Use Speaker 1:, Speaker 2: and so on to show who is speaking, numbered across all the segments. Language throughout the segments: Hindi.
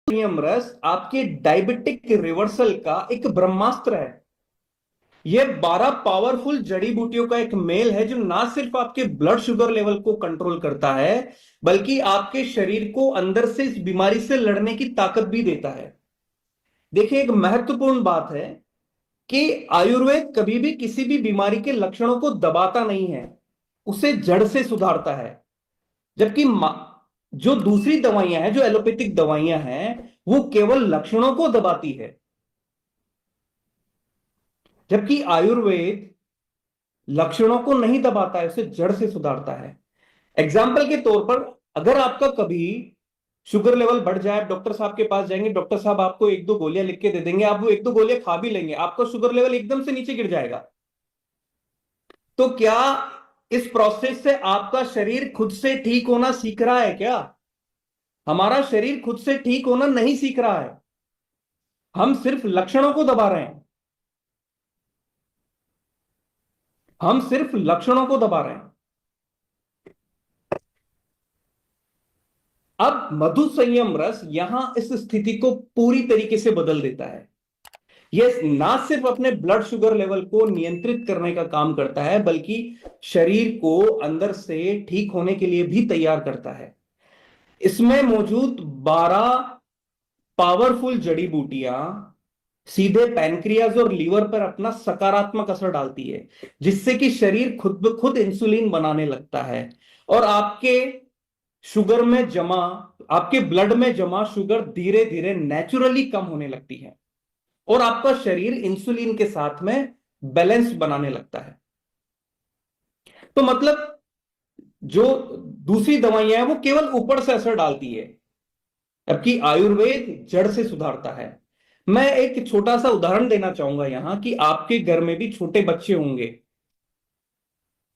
Speaker 1: मधुसंयम रस आपके डायबिटिक रिवर्सल का एक ब्रह्मास्त्र है। यह 12 पावरफुल जड़ी बूटियों का एक मेल है जो ना सिर्फ आपके ब्लड शुगर लेवल को कंट्रोल करता है, बल्कि आपके शरीर को अंदर से इस बीमारी से लड़ने की ताकत भी देता है। देखिए, एक महत्वपूर्ण बात है कि आयुर्वेद कभी भी किसी भी बीमारी के लक्षणों को दबाता नहीं है, उसे जड़ से सुधारता है। जबकि जो दूसरी दवाइयां हैं, जो एलोपैथिक दवाइयां हैं, वो केवल लक्षणों को दबाती है, जबकि आयुर्वेद लक्षणों को नहीं दबाता है, उसे जड़ से सुधारता है। एग्जाम्पल के तौर पर, अगर आपका कभी शुगर लेवल बढ़ जाए, डॉक्टर साहब के पास जाएंगे, डॉक्टर साहब आपको एक दो गोलियां लिख के दे देंगे, आप वो एक दो गोलियां खा भी लेंगे, आपका शुगर लेवल एकदम से नीचे गिर जाएगा। तो क्या इस प्रोसेस से आपका शरीर खुद से ठीक होना सीख रहा है क्या? हमारा शरीर खुद से ठीक होना नहीं सीख रहा है, हम सिर्फ लक्षणों को दबा रहे हैं। हम सिर्फ लक्षणों को दबा रहे हैं। अब मधु संयम रस यहां इस स्थिति को पूरी तरीके से बदल देता है। यह ना सिर्फ अपने ब्लड शुगर लेवल को नियंत्रित करने का काम करता है, बल्कि शरीर को अंदर से ठीक होने के लिए भी तैयार करता है। इसमें मौजूद 12 पावरफुल जड़ी बूटियां सीधे पैनक्रियाज और लीवर पर अपना सकारात्मक असर डालती है, जिससे कि शरीर खुद ब खुद इंसुलिन बनाने लगता है और शुगर में जमा आपके ब्लड में जमा शुगर धीरे धीरे नेचुरली कम होने लगती है और आपका शरीर इंसुलिन के साथ में बैलेंस बनाने लगता है। तो मतलब, जो दूसरी दवाइयां हैं वो केवल ऊपर से असर डालती है, जबकि आयुर्वेद जड़ से सुधारता है। मैं एक छोटा सा उदाहरण देना चाहूंगा यहां कि आपके घर में भी छोटे बच्चे होंगे,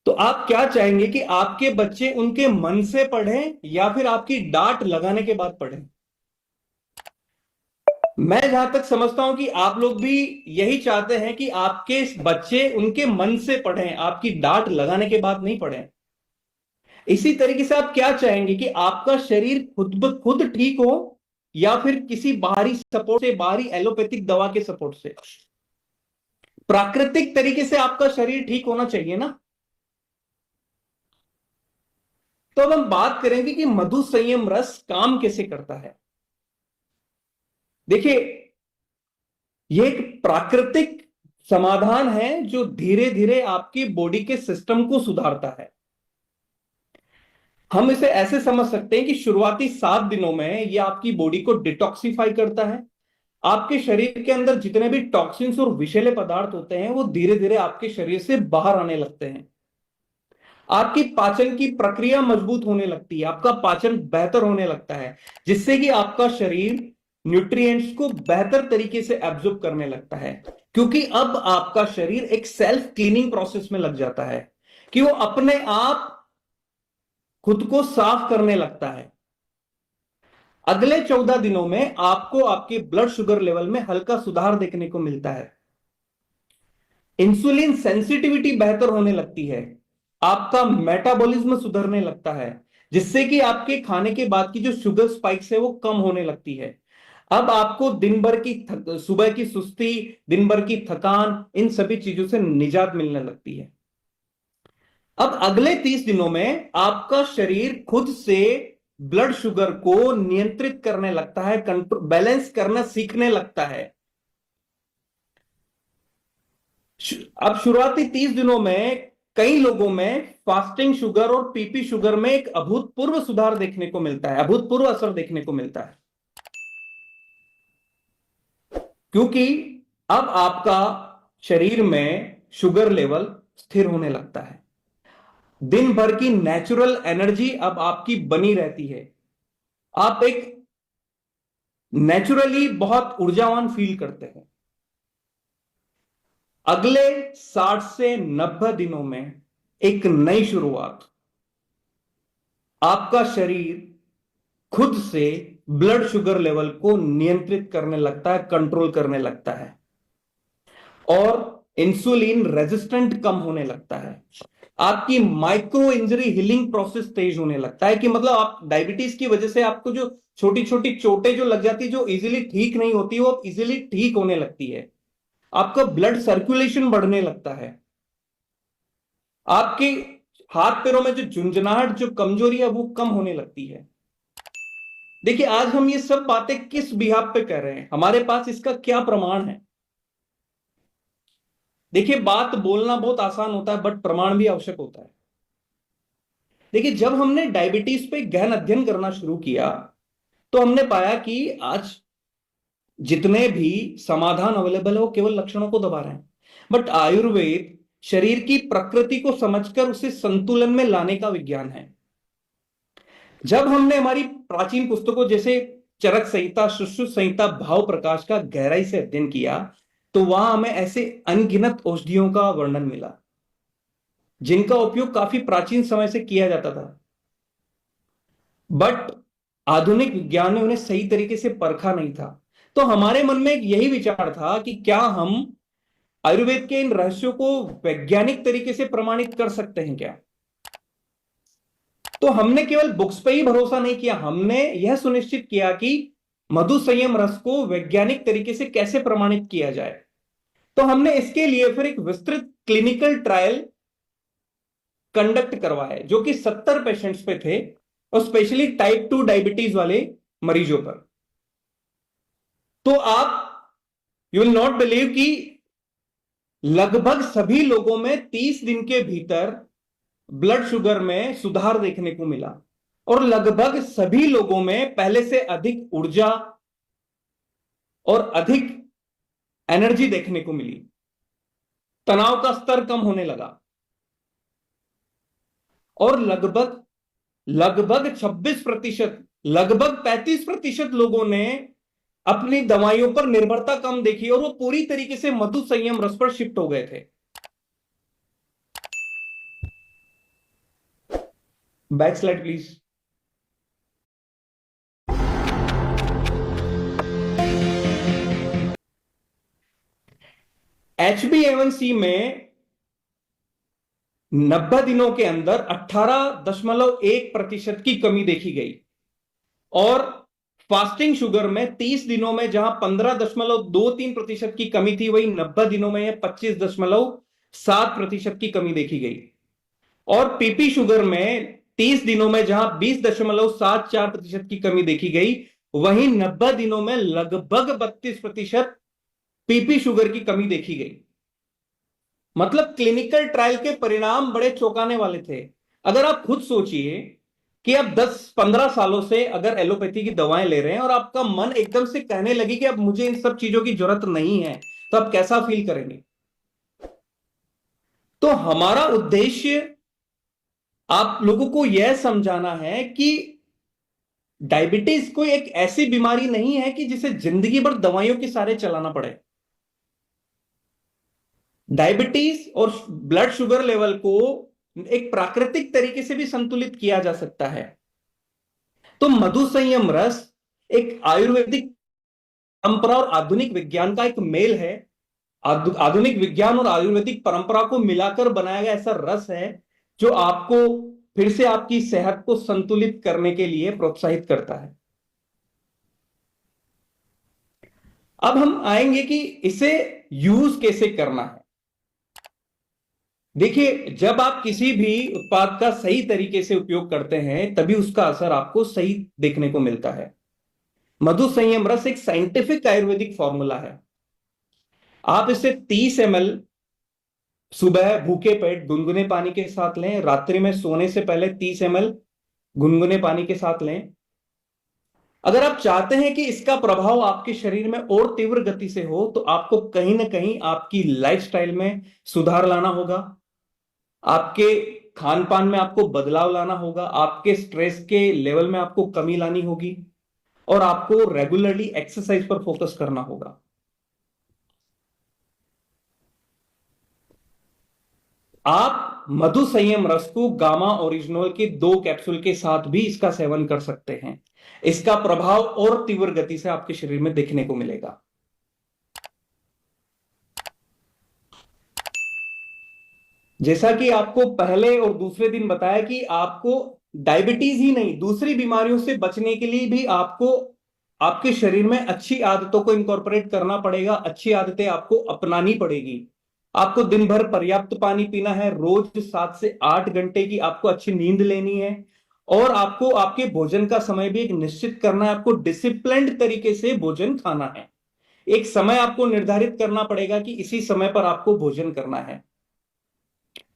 Speaker 1: तो आप क्या चाहेंगे कि आपके बच्चे उनके मन से पढ़ें या फिर आपकी डांट लगाने के बाद पढ़ें? मैं जहां तक समझता हूं कि आप लोग भी यही चाहते हैं कि आपके बच्चे उनके मन से पढ़ें, आपकी डांट लगाने के बाद नहीं पढ़ें। इसी तरीके से आप क्या चाहेंगे कि आपका शरीर खुद ब खुद ठीक हो या फिर किसी बाहरी सपोर्ट से, बाहरी एलोपैथिक दवा के सपोर्ट से? प्राकृतिक तरीके से आपका शरीर ठीक होना चाहिए ना। तो अब हम बात करेंगे कि मधु संयम रस काम कैसे करता है। देखिए, यह एक प्राकृतिक समाधान है जो धीरे धीरे आपकी बॉडी के सिस्टम को सुधारता है। हम इसे ऐसे समझ सकते हैं कि शुरुआती 7 दिनों में यह आपकी बॉडी को डिटॉक्सिफाई करता है। आपके शरीर के अंदर जितने भी टॉक्सिन्स और विषैले पदार्थ होते हैं वो धीरे धीरे आपके शरीर से बाहर आने लगते हैं। आपकी पाचन की प्रक्रिया मजबूत होने लगती है, आपका पाचन बेहतर होने लगता है, जिससे कि आपका शरीर न्यूट्रिएंट्स को बेहतर तरीके से एब्जॉर्ब करने लगता है, क्योंकि अब आपका शरीर एक सेल्फ क्लीनिंग प्रोसेस में लग जाता है कि वो अपने आप खुद को साफ करने लगता है। अगले 14 दिनों में आपको आपके ब्लड शुगर लेवल में हल्का सुधार देखने को मिलता है। इंसुलिन सेंसिटिविटी बेहतर होने लगती है, आपका मेटाबॉलिज्म सुधरने लगता है, जिससे कि आपके खाने के बाद की जो शुगर स्पाइक्स है वो कम होने लगती है। अब आपको दिन भर की सुबह की सुस्ती, दिन भर की थकान, इन सभी चीजों से निजात मिलने लगती है। अब अगले 30 दिनों में आपका शरीर खुद से ब्लड शुगर को नियंत्रित करने लगता है, कंट्रोल बैलेंस करना सीखने लगता है। अब शुरुआती 30 दिनों में कई लोगों में फास्टिंग शुगर और पीपी शुगर में एक अभूतपूर्व सुधार देखने को मिलता है, अभूतपूर्व असर देखने को मिलता है, क्योंकि अब आपका शरीर में शुगर लेवल स्थिर होने लगता है। दिन भर की नेचुरल एनर्जी अब आपकी बनी रहती है, आप एक नेचुरली बहुत ऊर्जावान फील करते हैं। अगले 60 से 90 दिनों में एक नई शुरुआत, आपका शरीर खुद से ब्लड शुगर लेवल को नियंत्रित करने लगता है, कंट्रोल करने लगता है और इंसुलिन रेजिस्टेंट कम होने लगता है। आपकी माइक्रो इंजरी हीलिंग प्रोसेस तेज होने लगता है, कि मतलब आप डायबिटीज की वजह से आपको जो छोटी छोटी चोटें जो लग जाती, जो इजीली ठीक नहीं होती, वो इजीली ठीक होने लगती है। आपका ब्लड सर्कुलेशन बढ़ने लगता है। आपके हाथ पैरों में जो झुंझुनाहट, जो कमजोरी है, वो कम होने लगती है। देखिए, आज हम ये सब बातें किस बिहाफ पे कर रहे हैं, हमारे पास इसका क्या प्रमाण है? देखिए, बात बोलना बहुत आसान होता है, बट प्रमाण भी आवश्यक होता है। देखिए, जब हमने डायबिटीज पे गहन अध्ययन करना शुरू किया, तो हमने पाया कि आज जितने भी समाधान अवेलेबल है वो केवल लक्षणों को दबा रहे हैं। बट आयुर्वेद शरीर की प्रकृति को समझकर उसे संतुलन में लाने का विज्ञान है। जब हमने हमारी प्राचीन पुस्तकों जैसे चरक संहिता, सुश्रुत संहिता, भाव प्रकाश का गहराई से अध्ययन किया, तो वहां हमें ऐसे अनगिनत औषधियों का वर्णन मिला जिनका उपयोग काफी प्राचीन समय से किया जाता था, बट आधुनिक विज्ञान ने उन्हें सही तरीके से परखा नहीं था। तो हमारे मन में यही विचार था कि क्या हम आयुर्वेद के इन रहस्यों को वैज्ञानिक तरीके से प्रमाणित कर सकते हैं क्या? तो हमने केवल बुक्स पे ही भरोसा नहीं किया, हमने यह सुनिश्चित किया कि मधु संयम रस को वैज्ञानिक तरीके से कैसे प्रमाणित किया जाए। तो हमने इसके लिए फिर एक विस्तृत क्लिनिकल ट्रायल कंडक्ट करवाया, जो कि 70 पेशेंट्स पे थे, और स्पेशली टाइप 2 डायबिटीज वाले मरीजों पर। तो आप, यू विल नॉट बिलीव कि लगभग सभी लोगों में 30 दिन के भीतर ब्लड शुगर में सुधार देखने को मिला, और लगभग सभी लोगों में पहले से अधिक ऊर्जा और अधिक एनर्जी देखने को मिली। तनाव का स्तर कम होने लगा, और लगभग लगभग 26%, लगभग 35% लोगों ने अपनी दवाइयों पर निर्भरता कम देखी, और वो पूरी तरीके से मधु संयम रस पर शिफ्ट हो गए थे। Back slide please. HbA1c में 90 दिनों के अंदर 18.1% की कमी देखी गई, और फास्टिंग शुगर में 30 दिनों में जहां 15.23% की कमी थी, वही 90 दिनों में 25.7% की कमी देखी गई। और पीपी शुगर में 30 दिनों में जहां 20.74% की कमी देखी गई, वहीं 90 दिनों में लगभग 32% पीपी शुगर की कमी देखी गई। मतलब क्लिनिकल ट्रायल के परिणाम बड़े चौंकाने वाले थे। अगर आप खुद सोचिए कि आप 10-15 सालों से अगर एलोपैथी की दवाएं ले रहे हैं, और आपका मन एकदम से कहने लगी कि अब मुझे इन सब चीजों की जरूरत नहीं है, तो आप कैसा फील करेंगे? तो हमारा उद्देश्य आप लोगों को यह समझाना है कि डायबिटीज कोई एक ऐसी बीमारी नहीं है कि जिसे जिंदगी भर दवाइयों के सहारे चलाना पड़े। डायबिटीज और ब्लड शुगर लेवल को एक प्राकृतिक तरीके से भी संतुलित किया जा सकता है। तो मधु संयम रस एक आयुर्वेदिक परंपरा और आधुनिक विज्ञान का एक मेल है। आधुनिक विज्ञान और आयुर्वेदिक परंपरा को मिलाकर बनाया गया ऐसा रस है जो आपको फिर से आपकी सेहत को संतुलित करने के लिए प्रोत्साहित करता है। अब हम आएंगे कि इसे यूज कैसे करना है। देखिए, जब आप किसी भी उत्पाद का सही तरीके से उपयोग करते हैं, तभी उसका असर आपको सही देखने को मिलता है। मधु संयम रस एक साइंटिफिक आयुर्वेदिक फॉर्मूला है। आप इसे 30 ml सुबह भूखे पेट गुनगुने पानी के साथ लें, रात्रि में सोने से पहले 30 ml गुनगुने पानी के साथ लें। अगर आप चाहते हैं कि इसका प्रभाव आपके शरीर में और तीव्र गति से हो, तो आपको कहीं ना कहीं आपकी लाइफस्टाइल में सुधार लाना होगा, आपके खान पान में आपको बदलाव लाना होगा, आपके स्ट्रेस के लेवल में आपको कमी लानी होगी, और आपको रेगुलरली एक्सरसाइज पर फोकस करना होगा। आप मधु संयम रस को गामा ओरिजिनल के 2 कैप्सूल के साथ भी इसका सेवन कर सकते हैं। इसका प्रभाव और तीव्र गति से आपके शरीर में देखने को मिलेगा। जैसा कि आपको पहले और दूसरे दिन बताया कि आपको डायबिटीज ही नहीं, दूसरी बीमारियों से बचने के लिए भी आपको आपके शरीर में अच्छी आदतों को इनकॉर्पोरेट करना पड़ेगा, अच्छी आदतें आपको अपनानी पड़ेगी। आपको दिन भर पर्याप्त पानी पीना है, रोज 7 से 8 घंटे की आपको अच्छी नींद लेनी है, और आपको आपके भोजन का समय भी एक निश्चित करना है। आपको डिसिप्लिन्ड तरीके से भोजन खाना है। एक समय आपको निर्धारित करना पड़ेगा कि इसी समय पर आपको भोजन करना है।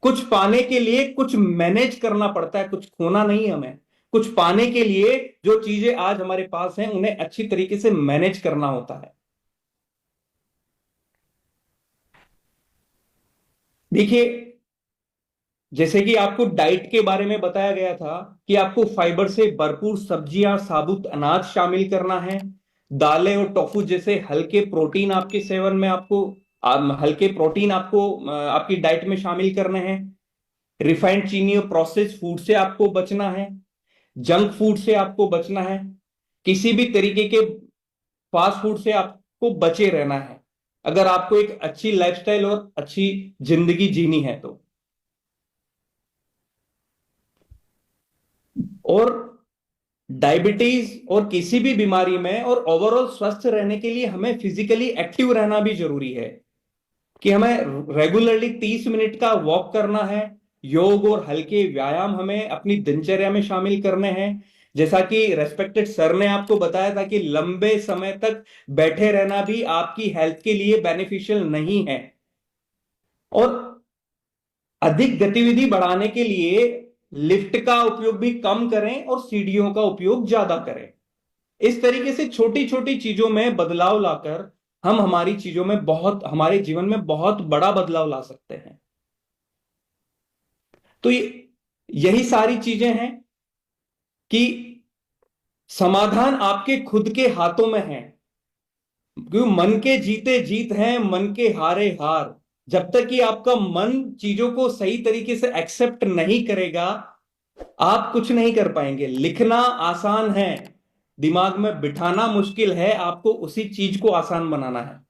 Speaker 1: कुछ पाने के लिए कुछ मैनेज करना पड़ता है, कुछ खोना नहीं हमें। कुछ पाने के लिए जो चीजें आज हमारे पास हैं उन्हें अच्छी तरीके से मैनेज करना होता है। देखिए, जैसे कि आपको डाइट के बारे में बताया गया था कि आपको फाइबर से भरपूर सब्जियां, साबुत अनाज शामिल करना है। दालें और टोफू जैसे हल्के प्रोटीन आपके सेवन में आपको हल्के प्रोटीन आपको आपकी डाइट में शामिल करने हैं। रिफाइंड चीनी और प्रोसेस फूड से आपको बचना है। जंक फूड से आपको बचना है। किसी भी तरीके के फास्ट फूड से आपको बचे रहना है, अगर आपको एक अच्छी लाइफस्टाइल और अच्छी जिंदगी जीनी है तो। और डायबिटीज और किसी भी बीमारी में और ओवरऑल स्वस्थ रहने के लिए हमें फिजिकली एक्टिव रहना भी जरूरी है, कि हमें रेगुलरली 30 मिनट का वॉक करना है। योग और हल्के व्यायाम हमें अपनी दिनचर्या में शामिल करने हैं। जैसा कि रेस्पेक्टेड सर ने आपको बताया था कि लंबे समय तक बैठे रहना भी आपकी हेल्थ के लिए बेनिफिशियल नहीं है, और अधिक गतिविधि बढ़ाने के लिए लिफ्ट का उपयोग भी कम करें और सीढ़ियों का उपयोग ज्यादा करें। इस तरीके से छोटी छोटी चीजों में बदलाव लाकर हम हमारे जीवन में बहुत बड़ा बदलाव ला सकते हैं। तो यही सारी चीजें हैं कि समाधान आपके खुद के हाथों में है। क्योंकि मन के जीते जीत है, मन के हारे हार। जब तक कि आपका मन चीजों को सही तरीके से एक्सेप्ट नहीं करेगा, आप कुछ नहीं कर पाएंगे। लिखना आसान है, दिमाग में बिठाना मुश्किल है, आपको उसी चीज को आसान बनाना है।